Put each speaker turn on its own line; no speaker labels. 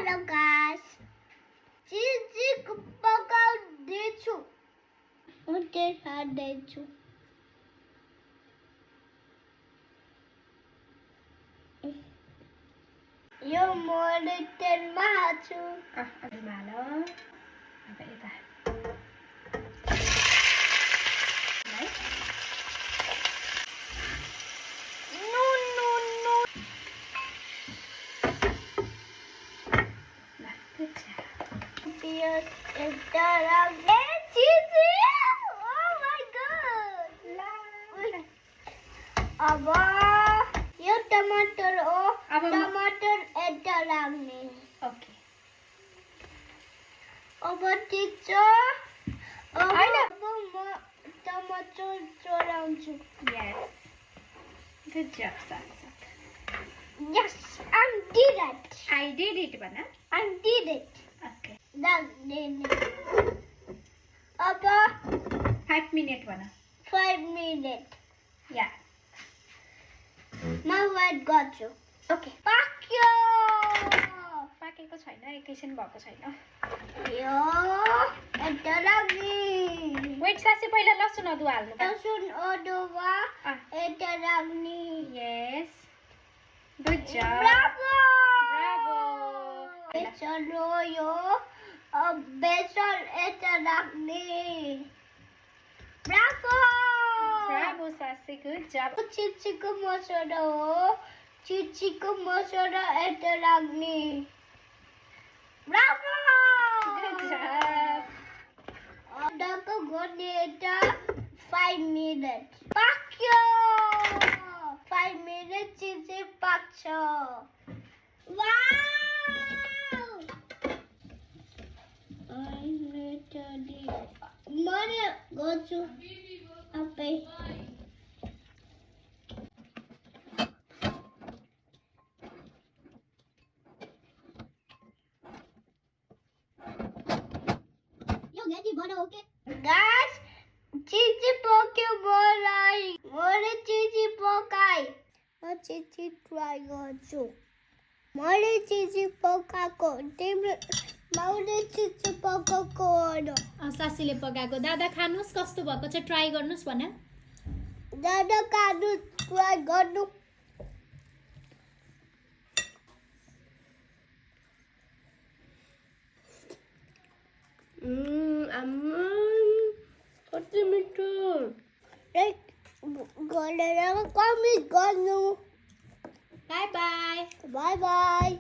Hello guys. Cici pakaउँदैछु. उठे खाँदैछु. यो मैले तेलमा हाल्छु.
तेलमा हाल. अब यता.
अब यो टमाटर हो. टमाटर यता लाग्ने.
ओके.
अब ठिक छ. अब म टमाटर चलाउँछु.
Yes. Good job, Sasha.
Yes, I did it.
I did it, Bana.
I did it.
Okay.
लाग्ने. अब
5 minutes, Bana.
5 minutes.
Yeah.
म वेट गर्छु.
ओके.
पाक्यो.
पाकेको छैन, एकैछिन भएको छैन.
यो यता लाग्ने.
वेट सासी पहिला लसुन अदुवा हाल्नु.
लसुन अदुवा यता लाग्ने.
Yes. Good job.
Bravo.
Bravo.
बेसन हो यो. अब बेसन यता लाग्ने. Bravo.
Bravo, Sassy. Good job.
चिचीको मसला हो. चिचीको मसला यता लाग्ने. ब्राभो.
Good job.
अदाको गर्ने यता 5 minutes. पाक्यो. 5 minutes चिची पाक्छ. वाउ. मैले गर्छु. आफै. Guys, चिची पक्यो मलाई. मैले चिची पकाएँ. म चिची ट्राई गर्छु. मैले चिची पकाएको. मैले चिची पकाएको होइन.
सासीले पकाएको. दादा खानुस् कस्तो भएको छ ट्राई गर्नुस् भन.
दादा खानु ट्राई गर्नु. कति मिठो. गरेर कमेन्ट गर्नु.
By by.
By by.